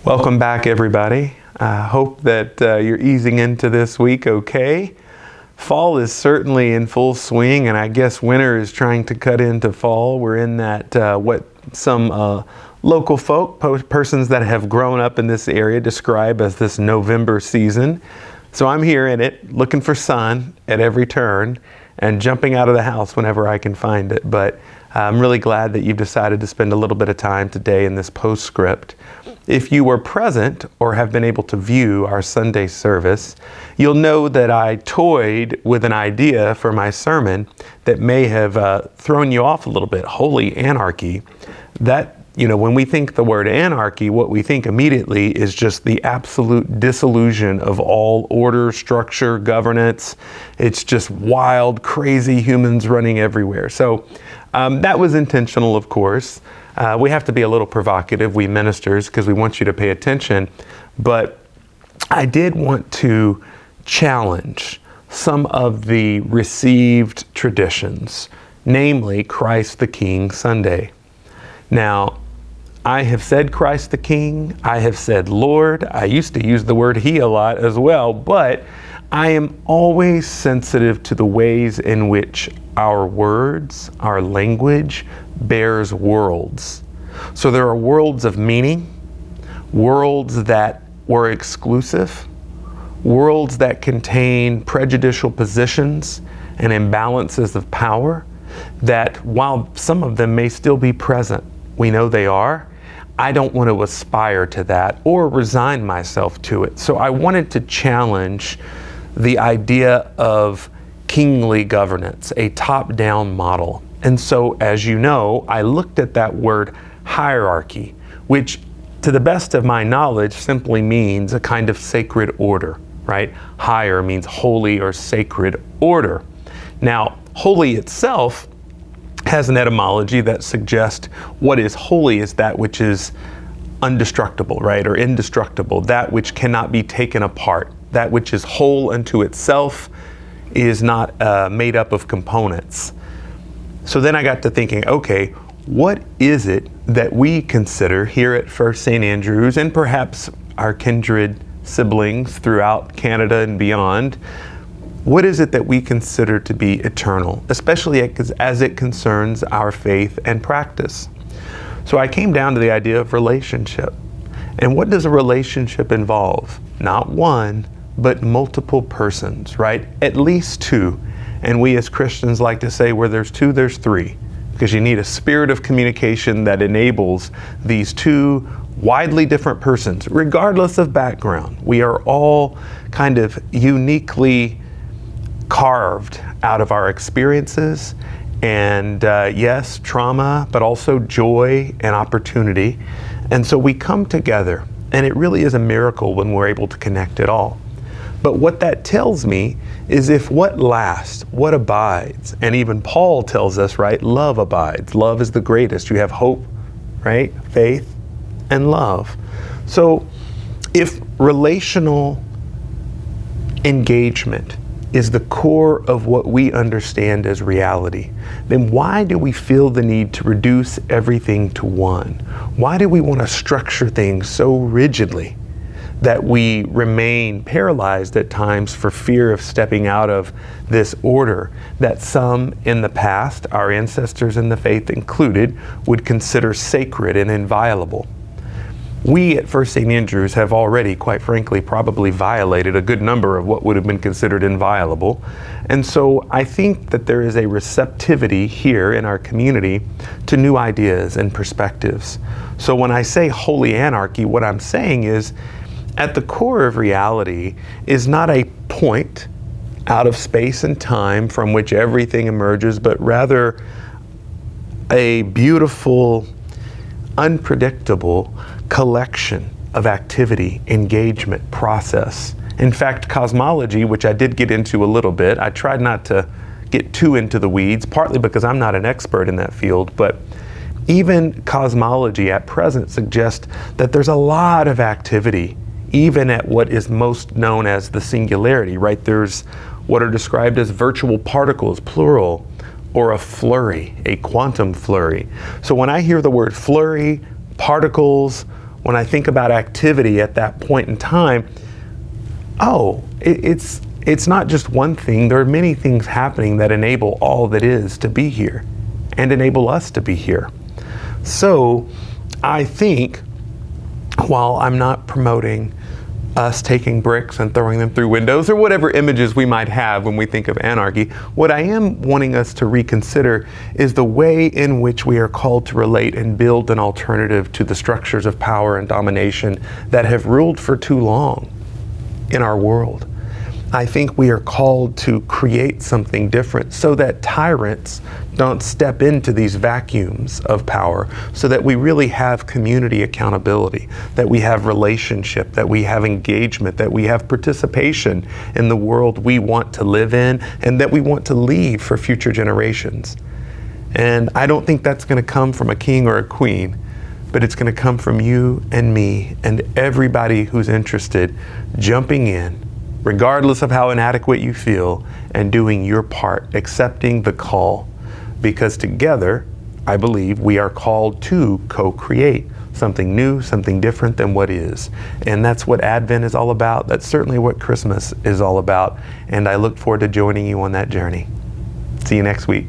Welcome back, everybody. I hope that you're easing into this week okay. Fall is certainly in full swing, and I guess winter is trying to cut into fall. We're in that, what some local folk, persons that have grown up in this area describe as this November season. So I'm here in it, looking for sun at every turn and jumping out of the house whenever I can find it. But I'm really glad that you've decided to spend a little bit of time today in this postscript. If you were present or have been able to view our Sunday service, you'll know that I toyed with an idea for my sermon that may have thrown you off a little bit. Holy anarchy. That, when we think the word anarchy, what we think immediately is just the absolute dissolution of all order, structure, governance. It's just wild, crazy humans running everywhere. So that was intentional, of course. We have to be a little provocative, we ministers, because we want you to pay attention. But I did want to challenge some of the received traditions, namely Christ the King Sunday. Now, I have said Christ the King, I have said Lord, I used to use the word He a lot as well, but I am always sensitive to the ways in which our words, our language, bears worlds. So there are worlds of meaning, worlds that were exclusive, worlds that contain prejudicial positions and imbalances of power that, while some of them may still be present, we know they are, I don't want to aspire to that or resign myself to it. So I wanted to challenge the idea of kingly governance, a top-down model. And so, as you know, I looked at that word hierarchy, which to the best of my knowledge simply means a kind of sacred order, right? Higher means holy or sacred order. Now, holy itself has an etymology that suggests what is holy is that which is undestructible, right? Or indestructible, that which cannot be taken apart, that which is whole unto itself, is not made up of components. So then I got to thinking, okay, what is it that we consider here at First St. Andrews and perhaps our kindred siblings throughout Canada and beyond? What is it that we consider to be eternal, especially as it concerns our faith and practice? So I came down to the idea of relationship. And what does a relationship involve? Not one, but multiple persons, right? At least two. And we as Christians like to say where there's two, there's three, because you need a spirit of communication that enables these two widely different persons, regardless of background. We are all kind of uniquely carved out of our experiences and yes, trauma, but also joy and opportunity. And so we come together, and it really is a miracle when we're able to connect at all. But what that tells me is if what lasts, what abides, and even Paul tells us, right, love abides. Love is the greatest. You have hope, right, faith, and love. So if relational engagement is the core of what we understand as reality, then why do we feel the need to reduce everything to one? Why do we want to structure things so rigidly that we remain paralyzed at times for fear of stepping out of this order that some in the past, our ancestors in the faith included, would consider sacred and inviolable? We at First St. Andrews have already, quite frankly, probably violated a good number of what would have been considered inviolable. And so I think that there is a receptivity here in our community to new ideas and perspectives. So when I say holy anarchy, what I'm saying is at the core of reality is not a point out of space and time from which everything emerges, but rather a beautiful, unpredictable collection of activity, engagement, process. In fact, cosmology, which I did get into a little bit, I tried not to get too into the weeds, partly because I'm not an expert in that field, but even cosmology at present suggests that there's a lot of activity, even at what is most known as the singularity, right? There's what are described as virtual particles, plural, or a flurry, a quantum flurry. So when I hear the word flurry, particles, when I think about activity at that point in time, it's not just one thing. There are many things happening that enable all that is to be here and enable us to be here. So I think, while I'm not promoting us taking bricks and throwing them through windows or whatever images we might have when we think of anarchy, what I am wanting us to reconsider is the way in which we are called to relate and build an alternative to the structures of power and domination that have ruled for too long in our world. I think we are called to create something different so that tyrants don't step into these vacuums of power, so that we really have community accountability, that we have relationship, that we have engagement, that we have participation in the world we want to live in and that we want to leave for future generations. And I don't think that's going to come from a king or a queen, but it's going to come from you and me and everybody who's interested jumping in, regardless of how inadequate you feel, and doing your part, accepting the call. Because together, I believe we are called to co-create something new, something different than what is. And that's what Advent is all about. That's certainly what Christmas is all about. And I look forward to joining you on that journey. See you next week.